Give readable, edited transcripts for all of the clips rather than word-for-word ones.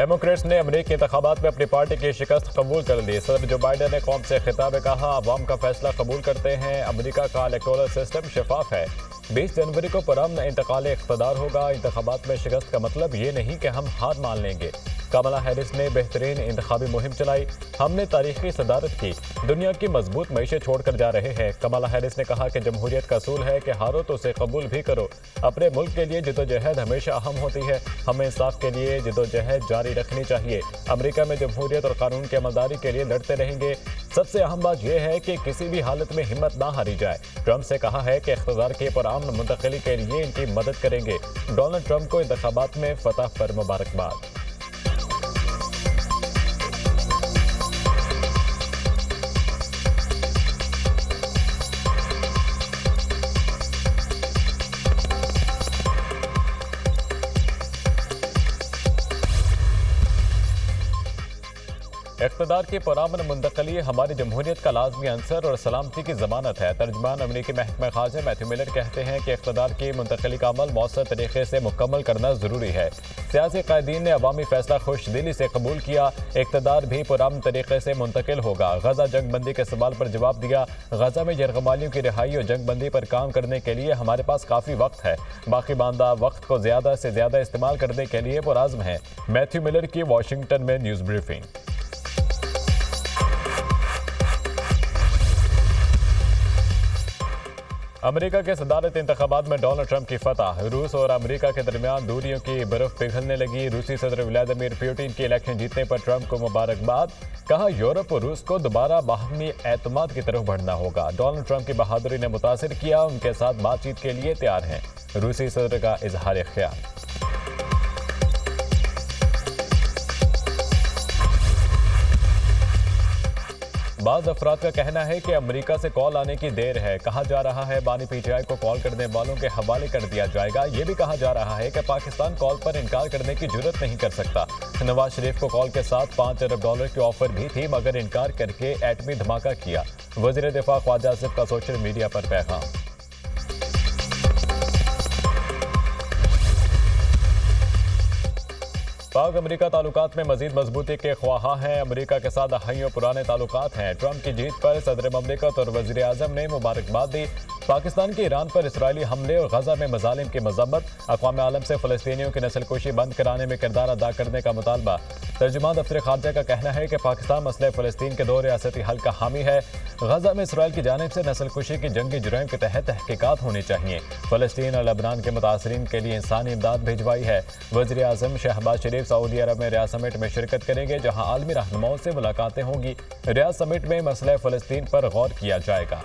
Democrats ने अमेरिकी इंतखाबात में अपनी पार्टी की शिकस्त कबूल कर ली। सदर जो बाइडन ने कौम से खिताब में कहा, अवाम का फैसला कबूल करते हैं। अमेरिका का इलेक्टोरल सिस्टम शफाफ है। 20 जनवरी को पुरअमन इंतकाल इख्तदार होगा। इंतखाबात में शिकस्त का मतलब ये नहीं कि हम हार मान लेंगे। कमला हैरिस ने बेहतरीन इंतखाबी मुहिम चलाई। हमने तारीखी सदारत की। दुनिया की मजबूत मईशत छोड़कर जा रहे हैं। कमला हैरिस ने कहा कि जमहूरियत का असूल है कि हारो तो उसे कबूल भी करो। अपने मुल्क के लिए जदोजहद हमेशा अहम होती है। हमें इंसाफ के लिए जदोजहद जारी रखनी चाहिए। अमेरिका में जमहूरियत और कानून की अमलदारी के लिए लड़ते रहेंगे। सबसे अहम बात यह है कि किसी भी हालत में हिम्मत ना हारी जाए। ट्रंप से कहा है कि इख्तिदार की पुरअमन मुंतकिली के लिए इनकी मदद करेंगे। डोनाल्ड ट्रंप को इंतखाबात में फतह पर मुबारकबाद। इख्तिदार की पुरअमन मुंतकली हमारी जमहूरियत का लाजमी अंसर और सलामती की जमानत है। तर्जमान अमरीकी महकमा खाज़ा मैथ्यू मिलर कहते हैं कि इख्तिदार की मुंतकली का अमल मौसर तरीके से मुकम्मल करना ज़रूरी है। सियासी कायदीन ने अवामी फैसला खुश दिली से कबूल किया। इख्तिदार भी पुरअमन तरीके से मुंतकिल होगा। गजा जंग बंदी के सवाल पर जवाब दिया। गजा में यरगमालियों की रिहाई और जंग बंदी पर काम करने के लिए हमारे पास काफ़ी वक्त है। बाकी बांदा वक्त को ज़्यादा से ज़्यादा इस्तेमाल करने के लिए पुरअज़्म है। मैथ्यू मिलर की वाशिंगटन में न्यूज़ ब्रीफिंग। अमेरिका के सदारत इंतखाबात में डोनाल्ड ट्रंप की फतह। रूस और अमेरिका के दरमियान दूरियों की बर्फ पिघलने लगी। रूसी सदर व्लादिमीर पुतिन के इलेक्शन जीतने पर ट्रंप को मुबारकबाद। कहा, यूरोप और रूस को दोबारा बाहमी एतमाद की तरफ बढ़ना होगा। डोनाल्ड ट्रंप की बहादुरी ने मुतासिर किया। उनके साथ बातचीत के लिए तैयार हैं। रूसी सदर का इजहार ख्याल। बाज़ अफराद का कहना है कि अमेरिका से कॉल आने की देर है। कहा जा रहा है बानी पीटीआई को कॉल करने वालों के हवाले कर दिया जाएगा। ये भी कहा जा रहा है कि पाकिस्तान कॉल पर इनकार करने की जुर्रत नहीं कर सकता। नवाज शरीफ को कॉल के साथ $5 अरब की ऑफर भी थी, मगर इनकार करके एटमी धमाका किया। वज़ीर दिफा ख्वाजा आसिफ का सोशल मीडिया पर पैगाम। पाक अमेरिका ताल्लुकात में मजीद मजबूती के ख्वाहा हैं। अमेरिका के साथ दहाइयों पुराने ताल्लुकात हैं। ट्रंप की जीत पर सदर ममलिकत और वज़ीर आज़म ने मुबारकबाद दी। पाकिस्तान के ईरान पर इसराइली हमले और गजा में मजालिम की मजम्मत। अक़वाम आलम से फ़लस्तीनियों की नस्लकुशी बंद कराने में किरदार अदा करने का मुतालबा। तर्जुमान दफ्तर खारजा का कहना है कि पाकिस्तान मसले फ़लस्तीन के 2 रियासती हल का हामी है। गजा में इसराइल की जानिब से नस्लकुशी की जंगी जुर्म के तहत तहकीकात होनी चाहिए। फ़लस्तीन और लबनान के मुतासरीन के लिए इंसानी इमदाद भिजवाई है। वज़ीर आज़म शहबाज शरीफ सऊदी अरब में रियाद समिट में शिरकत करेंगे, जहाँ आलमी रहनुमाओं से मुलाकातें होंगी। रियाद समिट में मसले फ़लस्तीन पर गौर किया जाएगा।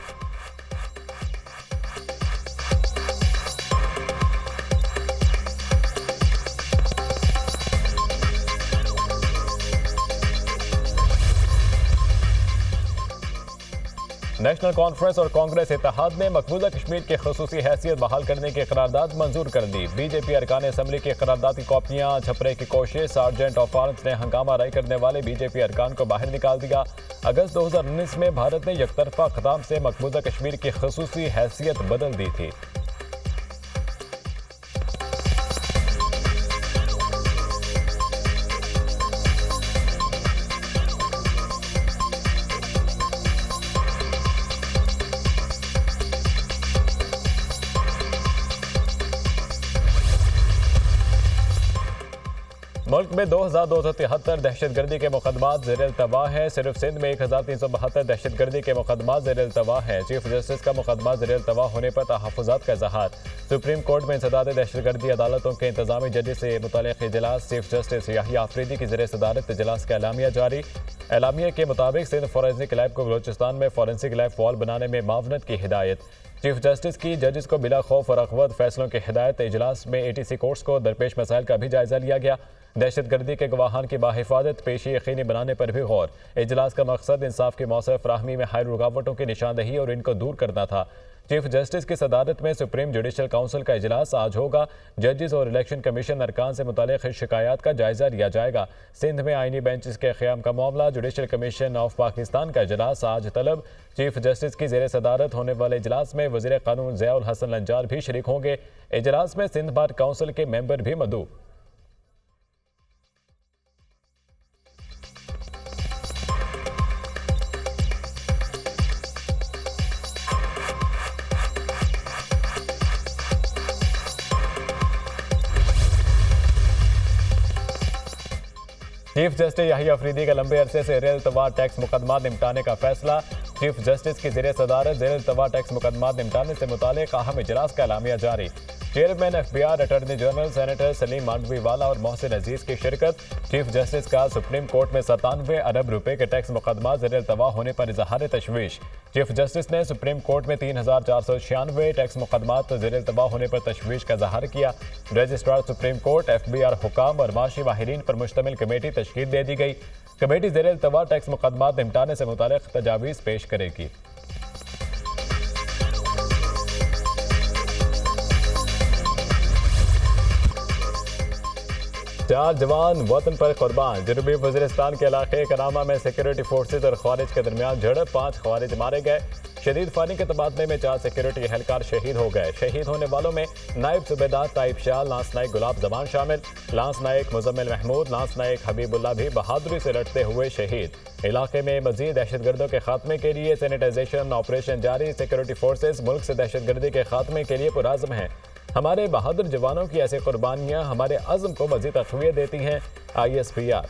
नेशनल कॉन्फ्रेंस और कांग्रेस इत्तेहाद ने मकबूजा कश्मीर की खसूसी हैसियत बहाल करने की करारदाद मंजूर कर दी। बीजेपी अरकान असम्बली की करारदाद की कॉपियां छपरे की कोशिश। सार्जेंट ऑफ आर्म्स ने हंगामा राय करने वाले बीजेपी अरकान को बाहर निकाल दिया। अगस्त 2019 में भारत ने यकतरफा ख़िताब से मकबूजा कश्मीर की खसूसी हैसियत बदल दी थी। मुल्क में 2273 दहशतगर्दी के मुकदमात ज़ेर-ए-इल्तवा हैं। सिर्फ सिंध में 1372 दहशतगर्दी के मुकदमात ज़ेर-ए-इल्तवा हैं। चीफ जस्टिस का मुकदमा ज़ेर-ए-इल्तवा होने पर तहफ़्फ़ुज़ात का इज़हार। सुप्रीम कोर्ट में इंसदाद दहशतगर्दी अदालतों के इंतज़ामी जजेस से मुतल्लिक़ इजलास। चीफ जस्टिस याहिया आफरीदी की ज़ेर सदारत इजलास का एलामिया जारी। एलामिया के मुताबिक सिंध फॉरेंसिक लैब को बलोचिस्तान में फॉरेंसिक लैब फ़ॉल बनाने में मावनत की हिदायत। चीफ जस्टिस की जजेस को बिला खौफ और रग़बत फैसलों की हिदायत। इजलास में ATC कोर्ट्स को दरपेश मसाइल का भी जायजा लिया गया। दहशतगर्दी के गवाहान की बाहिफाजत पेशी यकीनी बनाने पर भी गौर। इजलास का मकसद इंसाफ की मौसर फराहमी में हायल रुकावटों की निशानदही और इनको दूर करना था। चीफ जस्टिस की सदारत में सुप्रीम जुडिशल काउंसिल का इजलास आज होगा। जजेस और इलेक्शन कमीशन अरकान से मुतालिक शिकायत का जायजा लिया जाएगा। सिंध में आईनी बेंचेस के क़याम का मामला। जुडिशल कमीशन ऑफ पाकिस्तान का इजलास आज तलब। चीफ जस्टिस की ज़ेर सदारत होने वाले इजलास में वज़ीर कानून ज़िया उल हसन लंजार भी शरीक होंगे। इजलास में सिंध बार काउंसिल के मेंबर भी मदऊ। चीफ जस्टिस याहिया अफरीदी का लंबे अरसे से जेर इल्तवा टैक्स मुकदमा निपटाने का फैसला। चीफ जस्टिस की ज़ेरे सदारत जेर इल्तवा टैक्स मुकदमा निपटाने से मुतालिक अहम इजलास का एलामिया जारी। Chairman FBI, attorney general senator Salim Mandviwala और मोहसिन अजीज की शिरकत। चीफ जस्टिस का सुप्रीम कोर्ट में 97 अरब रुपए के टैक्स मुकदमा जेर इल्तवा होने पर इजहार तशवीश। चीफ जस्टिस ने सुप्रीम कोर्ट में 3496 टैक्स मुकदमा जेर इल्तवा होने पर तशवीश का इजहार किया। रजिस्ट्रार सुप्रीम कोर्ट, FBI हुकाम और माशी माहिरीन पर मुश्तमिल कमेटी तश्कील दे दी गई। कमेटी जेर इल्तवा टैक्स मुकदमा निपटाने से मुतालिक तजावीज़ पेश करेगी। 4 जवान वतन पर कुर्बान। जनूबी वज़ीरिस्तान के इलाके करामा में सिक्योरिटी फोर्सेज और ख्वारिज के दरमियान झड़प, 5 ख्वारिज मारे गए। शदीद फायरिंग के तबादले में 4 सिक्योरिटी एहलकार शहीद हो गए। शहीद होने वालों में नायब सूबेदार ताइब शाह, लांस नायक गुलाब जमान शामिल। लांस नायक मुजम्मिल महमूद, लांस नायक हबीबुल्लाह भी बहादुरी से लड़ते हुए शहीद। इलाके में मजीद दहशतगर्दों के खात्मे के लिए सैनिटाइजेशन ऑपरेशन जारी। सिक्योरिटी फोर्सेज मुल्क से दहशतगर्दी के खात्मे के लिए पुरअज़्म हैं। हमारे बहादुर जवानों की ऐसी कुर्बानियां हमारे अज़्म को मज़ीद तक़वियत देती हैं। ISPR।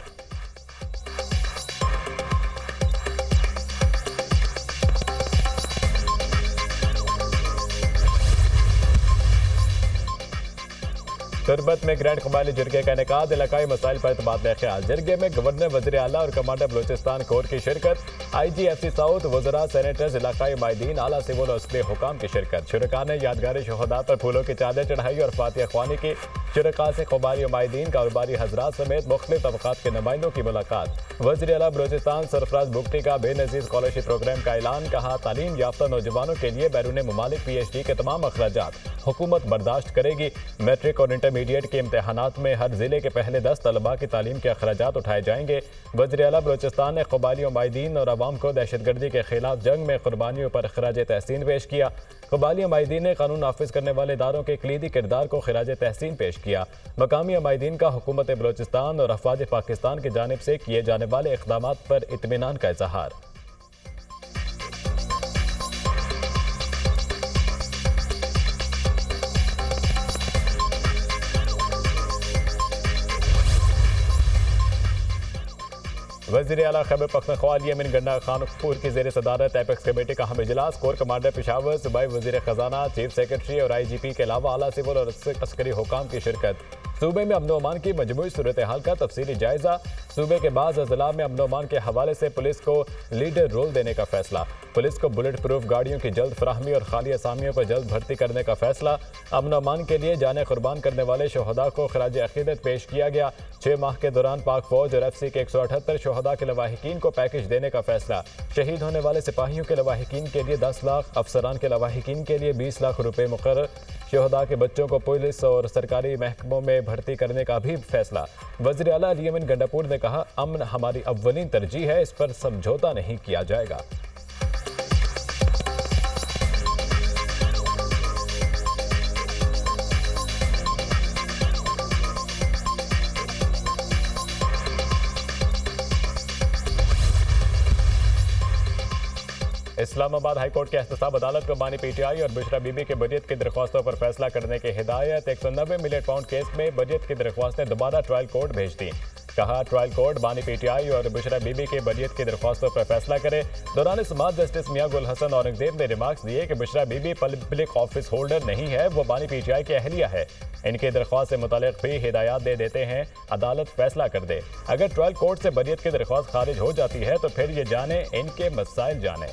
तुरबत में ग्रैंड कबायली जिरगे का इनेकाद, इलाकाई मसाइल पर तबादला ख्याल। जिरगे में गवर्नर, वज़ीर आला और कमांडर बलूचिस्तान कोर की शिरकत। IGFC साउथ, वज़रा, सेनेटर्स, इलाकाई माहिदीन, आला सिविल और अस्करी हुकाम की शिरकत। शुरका ने यादगारी शहदा पर फूलों की चादर चढ़ाई और फातिहा ख्वानी की। शुरका से कबायली और माहिदीन, कारोबारी हजरात समेत मुख्तलिफ तबक़ात के नुमाइंदों की मुलाकात। वज़ीर आला बलूचिस्तान सरफराज बुगटी का बेनज़ीर स्कॉलरशिप प्रोग्राम का ऐलान। कहा, तालीम याफ्ता नौजवानों के लिए बैरून ममालिक PhD के तमाम अखराजात हुकूमत बर्दाश्त करेगी। मैट्रिक और इंटरमीडिएट के इम्तहानात में हर जिले के पहले 10 तलबा की तालीम के अखराजात उठाए जाएंगे। वज़ीर आला बलूचिस्तान ने कबायली और माहिदीन और अवाम को दहशतगर्दी के खिलाफ जंग में कुर्बानियों पर खराज तहसीन पेश किया। कबायली और माहिदीन ने कानून नाफिज करने वाले इदारों के कलीदी किरदार को खराज तहसीन पेश किया। मकामी माहिदीन का हुकूमत बलूचिस्तान और अफवाज पाकिस्तान की जानिब से किए जाने वाले इक़दामात पर इत्मीनान का इज़हार। वज़ीर आला खैबर पख्तूनख्वा यमीन गन्ना खानपुर की ज़ेर सदारत एपेक्स कमेटी का अहम इजलास। कोर कमांडर पेशावर, सूबाई वज़ीर ख़जाना, चीफ सेक्रेटरी और IGP के अलावा आला सिविल और अस्करी हुकाम की शिरकत। सूबे में अमन अमान की मजमूई सूरत हाल का तफसीली जायजा। सूबे के बाज़ अज़ला में अमन अमान के हवाले से पुलिस को लीडर रोल देने का फैसला। पुलिस को बुलेट प्रूफ गाड़ियों की जल्द फराहमी और खाली असामियों पर जल्द भर्ती करने का फैसला। अमन अमान के लिए जाने कुर्बान करने वाले शहदा को खराज अकीदत पेश किया गया। 6 माह के दौरान पाक फौज और FC के 178 शहदा के लवाहिकीन को पैकेज देने का फैसला। शहीद होने वाले सिपाहियों के लवाहिकीन के लिए 10 लाख, अफसरान के लवाहिकीन के लिए 20 लाख रुपए मुकर्रर। शहदा के बच्चों को पुलिस और सरकारी महकमों में भर्ती करने का भी फैसला। वज़ीर आला यमीन गंडापुर ने कहा, अमन हमारी अव्वलीन तरजीह है, इस पर समझौता नहीं किया जाएगा। इस्लामाबाद हाईकोर्ट के एहतसाब अदालत को बानी PTI और बुशरा बीबी के बरियत की दरख्वास्तों पर फैसला करने की हिदायत। 190 मिलियन पाउंड केस में बरियत की दरख्वास्तें दोबारा ट्रायल कोर्ट भेज दी। कहा, ट्रायल कोर्ट बानी PTI और बुशरा बीबी के बरियत की दरख्वास्तों पर फैसला करे। दौरान समाअत जस्टिस मियां गुल हसन औरंगजेब ने रिमार्क्स दिए कि Bushra Bibi public office holder नहीं है, वो बानी PTI की अहलिया है। इनकी दरख्वास्त से मुतालिक भी हिदायत दे देते हैं, अदालत फैसला कर दे। अगर ट्रायल कोर्ट से बरियत की दरख्वास्त खारिज हो जाती है तो फिर ये जाने इनके मसाइल जाने।